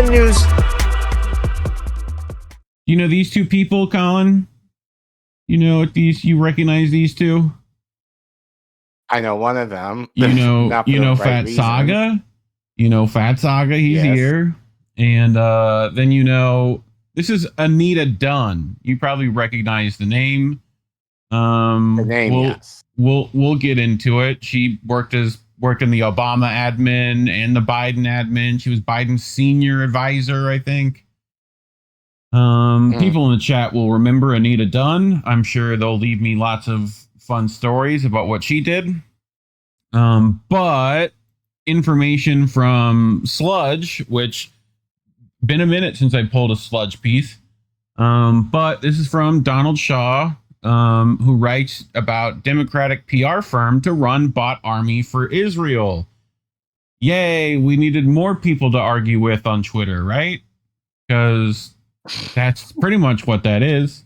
CNN News. You know these two people, Collin? You recognize these two? I know one of them. You know right Fat reason. Saga? You know Fat Saga, he's Yes. here. And then this is Anita Dunn. You probably recognize the name. The name, yes. We'll get into it. She worked in the Obama admin and the Biden admin. She was Biden's senior advisor, I think. People in the chat will remember Anita Dunn. I'm sure they'll leave me lots of fun stories about what she did. But information from Sludge, which been a minute since I pulled a Sludge piece. But this is from Donald Shaw, who writes about Democratic PR firm to run bot army for Israel. Yay, we needed more people to argue with on Twitter, right? Because that's pretty much what that is.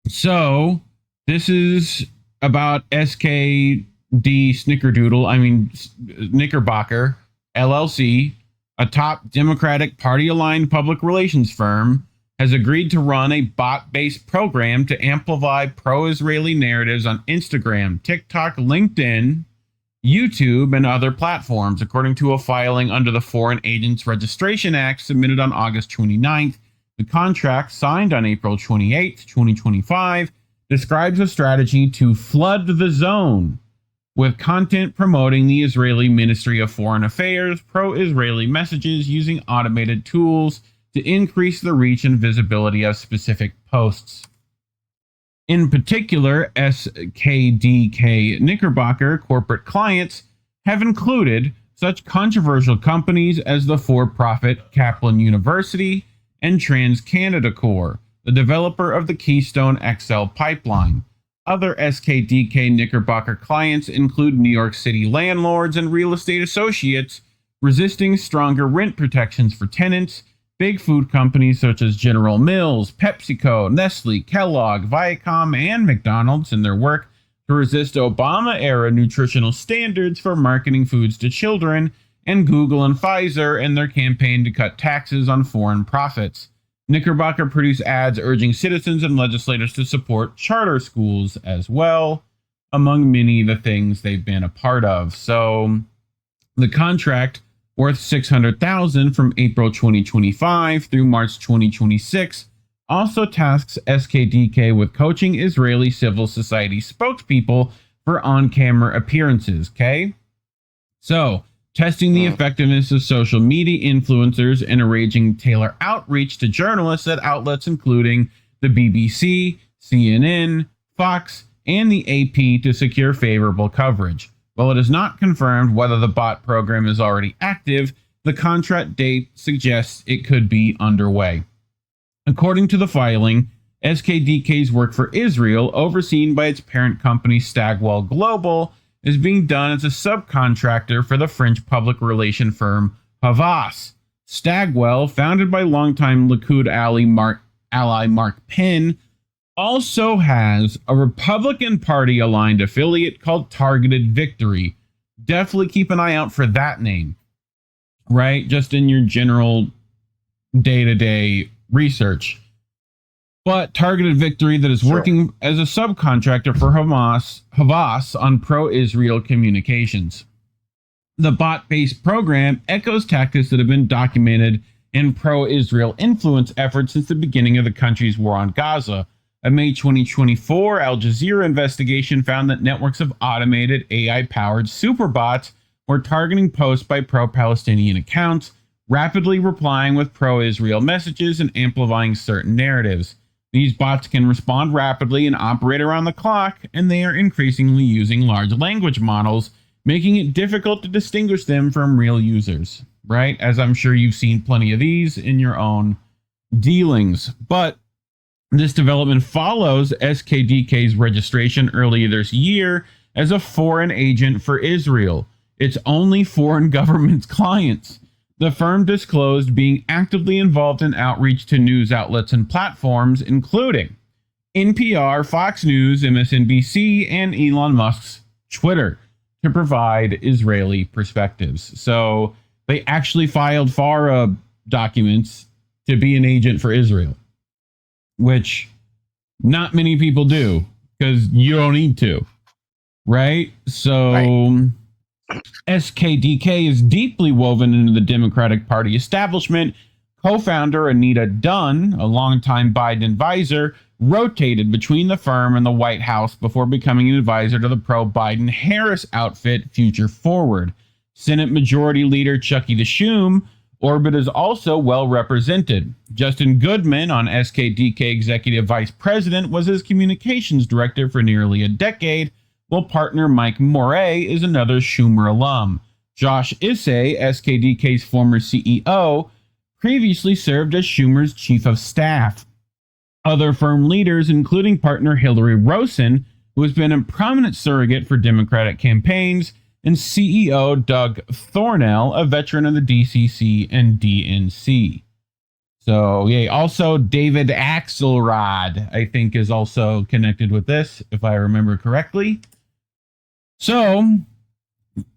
So this is about SKD Knickerbocker LLC, a top Democratic Party-aligned public relations firm, has agreed to run a bot-based program to amplify pro-Israeli narratives on Instagram, TikTok, LinkedIn, YouTube, and other platforms, according to a filing under the Foreign Agents Registration Act submitted on August 29th. The contract, signed on April 28th, 2025, describes a strategy to flood the zone with content promoting the Israeli Ministry of Foreign Affairs, pro-Israeli messages using automated tools to increase the reach and visibility of specific posts. In particular, SKDK Knickerbocker corporate clients have included such controversial companies as the for-profit Kaplan University and TransCanada Corp, the developer of the Keystone XL pipeline. Other SKDK Knickerbocker clients include New York City landlords and real estate associates resisting stronger rent protections for tenants, big food companies such as General Mills, PepsiCo, Nestle, Kellogg, Viacom, and McDonald's in their work to resist Obama-era nutritional standards for marketing foods to children, and Google and Pfizer in their campaign to cut taxes on foreign profits. Knickerbocker produced ads urging citizens and legislators to support charter schools as well, among many of the things they've been a part of. So the contract, worth $600,000 from April 2025 through March 2026, also tasks SKDK with coaching Israeli civil society spokespeople for on-camera appearances, okay? So, testing the effectiveness of social media influencers and arranging tailored outreach to journalists at outlets including the BBC, CNN, Fox, and the AP to secure favorable coverage. While it is not confirmed whether the bot program is already active, the contract date suggests it could be underway. According to the filing, SKDK's work for Israel, overseen by its parent company Stagwell Global, is being done as a subcontractor for the French public relation firm Havas. Stagwell, founded by longtime Likud ally Mark Penn, also has a Republican Party-aligned affiliate called Targeted Victory. Definitely keep an eye out for that name, right? Just in your general day-to-day research. But Targeted Victory that is working as a subcontractor for Havas on pro-Israel communications. The bot-based program echoes tactics that have been documented in pro-Israel influence efforts since the beginning of the country's war on Gaza. A May 2024 Al Jazeera investigation found that networks of automated AI-powered superbots were targeting posts by pro-Palestinian accounts, rapidly replying with pro-Israel messages and amplifying certain narratives. These bots can respond rapidly and operate around the clock, and they are increasingly using large language models, making it difficult to distinguish them from real users, right? As I'm sure you've seen plenty of these in your own dealings. But this development follows SKDK's registration earlier this year as a foreign agent for Israel, its only foreign government's clients. The firm disclosed being actively involved in outreach to news outlets and platforms, including NPR, Fox News, MSNBC, and Elon Musk's Twitter, to provide Israeli perspectives. So they actually filed FARA documents to be an agent for Israel, which not many people do because you don't need to, right? So SKDK is deeply woven into the Democratic Party establishment. Co-founder Anita Dunn, a longtime Biden advisor, rotated between the firm and the White House before becoming an advisor to the pro-Biden Harris outfit Future Forward. Senate Majority Leader Chucky DeShume orbit is also well represented. Justin Goodman, on SKDK Executive Vice President, was his communications director for nearly a decade, while partner Mike Moret is another Schumer alum. Josh Issei, SKDK's former CEO, previously served as Schumer's chief of staff. Other firm leaders, including partner Hillary Rosen, who has been a prominent surrogate for Democratic campaigns, and CEO Doug Thornell, a veteran of the DCC and DNC. So, yeah, also David Axelrod, I think, is also connected with this, if I remember correctly. So,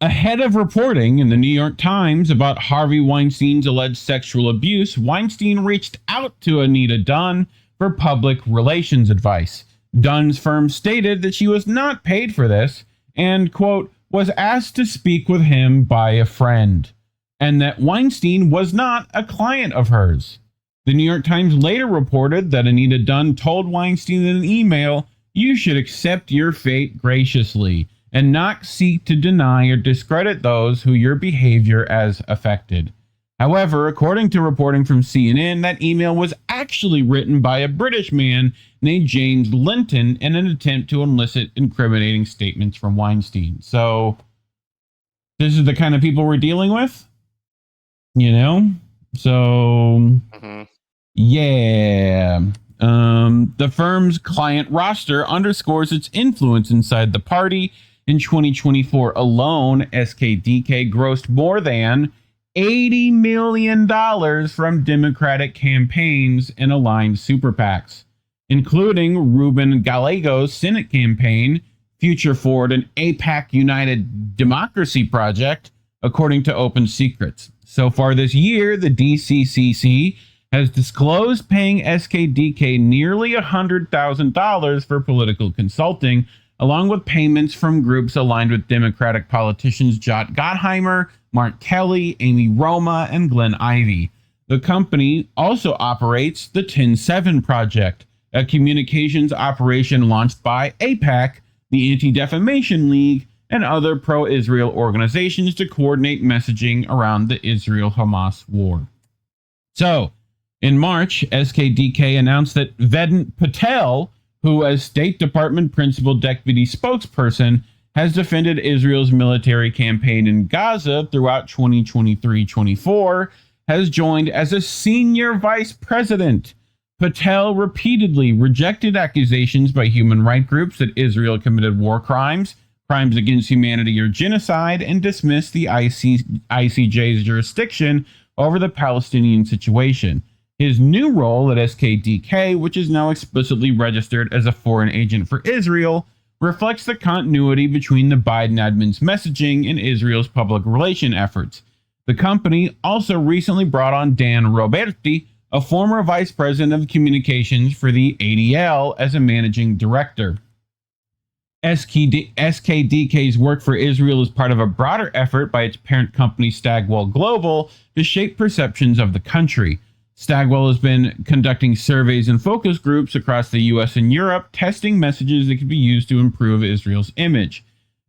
ahead of reporting in the New York Times about Harvey Weinstein's alleged sexual abuse, Weinstein reached out to Anita Dunn for public relations advice. Dunn's firm stated that she was not paid for this and, quote, was asked to speak with him by a friend, and that Weinstein was not a client of hers. The New York Times later reported that Anita Dunn told Weinstein in an email, "You should accept your fate graciously and not seek to deny or discredit those who your behavior has affected." However, according to reporting from CNN, that email was actually written by a British man named James Linton in an attempt to elicit incriminating statements from Weinstein. So, this is the kind of people we're dealing with, you know? So, yeah. The firm's client roster underscores its influence inside the party. In 2024 alone, SKDK grossed more than $80 million from Democratic campaigns and aligned super PACs, including Ruben Gallego's Senate campaign, Future Forward, and AIPAC United Democracy Project, according to Open Secrets. So far this year, the DCCC has disclosed paying SKDK nearly $100,000 for political consulting, along with payments from groups aligned with Democratic politicians Jot Gottheimer, Mark Kelly, Amy Roma, and Glenn Ivey. The company also operates the 10-7 Project, a communications operation launched by AIPAC, the Anti-Defamation League, and other pro-Israel organizations to coordinate messaging around the Israel-Hamas war. So, in March, SKDK announced that Vedant Patel, who as State Department Principal Deputy Spokesperson, has defended Israel's military campaign in Gaza throughout 2023-24, has joined as a senior vice president. Patel repeatedly rejected accusations by human rights groups that Israel committed war crimes, crimes against humanity, or genocide, and dismissed the ICJ's jurisdiction over the Palestinian situation. His new role at SKDK, which is now explicitly registered as a foreign agent for Israel, reflects the continuity between the Biden admin's messaging and Israel's public relation efforts. The company also recently brought on Dan Roberti, a former vice president of communications for the ADL, as a managing director. SKDK's work for Israel is part of a broader effort by its parent company Stagwell Global to shape perceptions of the country. Stagwell has been conducting surveys and focus groups across the US and Europe, testing messages that could be used to improve Israel's image.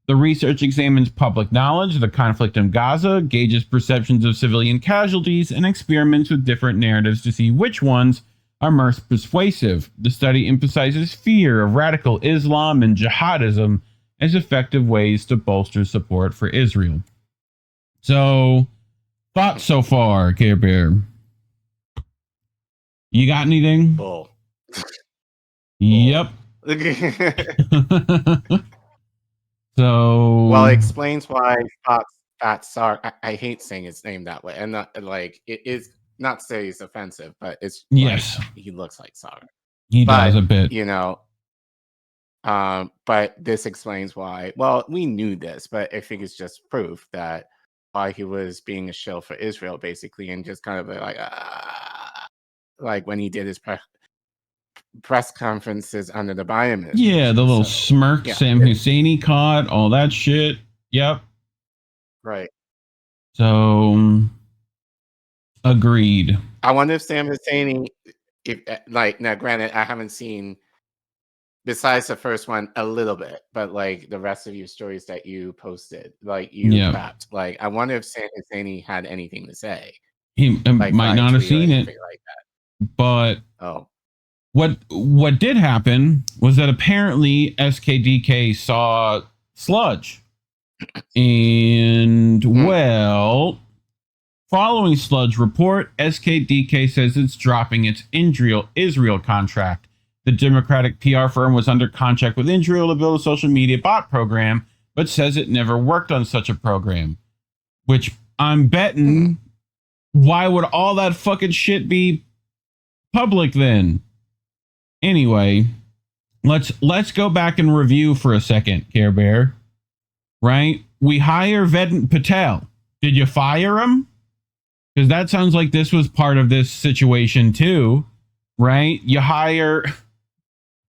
The research examines public knowledge of the conflict in Gaza, gauges perceptions of civilian casualties, and experiments with different narratives to see which ones are most persuasive. The study emphasizes fear of radical Islam and jihadism as effective ways to bolster support for Israel. So, thoughts so far, Care Bear? You got anything? Bull. Yep. So, well, it explains why Fat Sark. I hate saying his name that way, and like it is not to say he's offensive, but it's yes, like, he looks like Sark. He does a bit, you know. But this explains why. Well, we knew this, but I think it's just proof that why he was being a shill for Israel, basically, and just kind of like when he did his press conferences under the Biden administration. Yeah, the little smirk Sam Husseini caught, all that shit. Yep. Right. So, agreed. I wonder if Sam Husseini, if like, now granted, I haven't seen, besides the first one, a little bit, but like the rest of your stories that you posted, like you prepped, like I wonder if Sam Husseini had anything to say. He like, might not have seen it, like that. But what did happen was that apparently SKDK saw Sludge, and well, following Sludge report, SKDK says it's dropping its Israel contract. The Democratic PR firm was under contract with Israel to build a social media bot program, but says it never worked on such a program. Which I'm betting, why would all that fucking shit be public then? Anyway, let's go back and review for a second, Care Bear. Right? We hire Vedant Patel. Did you fire him? Because that sounds like this was part of this situation too, right? You hire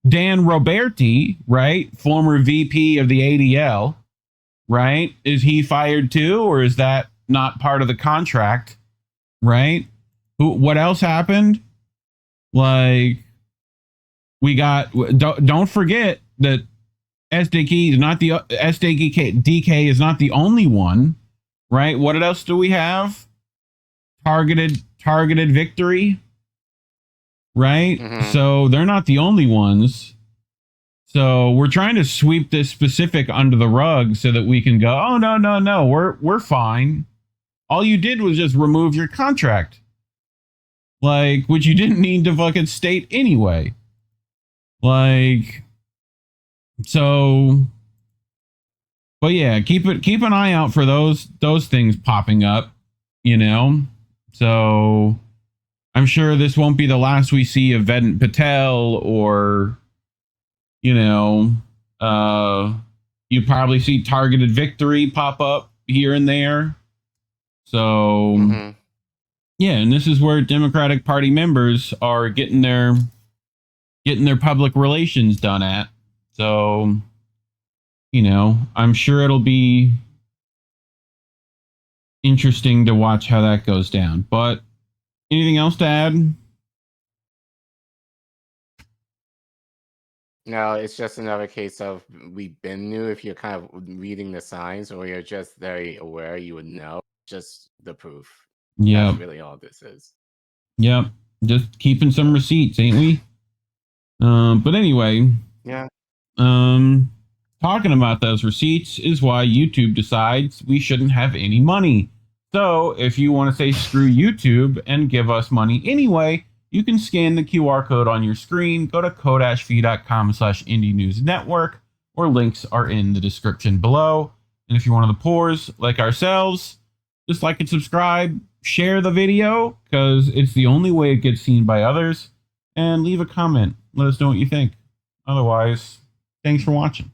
Dan Roberti, right? Former VP of the ADL, right? Is he fired too, or is that not part of the contract, right? What else happened? Like, we got, don't forget that SDK is not the only one, right? What else do we have? Targeted victory, right? So they're not the only ones. So we're trying to sweep this specific under the rug so that we can go, oh no, we're fine. All you did was just remove your contract, like, which you didn't need to fucking state anyway. Like, so, but yeah, keep an eye out for those things popping up, you know. So I'm sure this won't be the last we see of Vedant Patel, or, you know, you probably see targeted victory pop up here and there. So yeah, and this is where Democratic Party members are getting their public relations done at. So, you know, I'm sure it'll be interesting to watch how that goes down. But anything else to add? No, it's just another case of we've been new. If you're kind of reading the signs, or you're just very aware, you would know. Just the proof. Yeah, that's really all this is. Yep, just keeping some receipts, ain't we? But anyway, yeah. Talking about those receipts is why YouTube decides we shouldn't have any money. So if you want to say screw YouTube and give us money anyway, you can scan the QR code on your screen, go to ko-fi.com/Indie News Network, or links are in the description below. And if you're one of the poors like ourselves, just like and subscribe, share the video, because it's the only way it gets seen by others, and leave a comment. Let us know what you think. Otherwise, thanks for watching.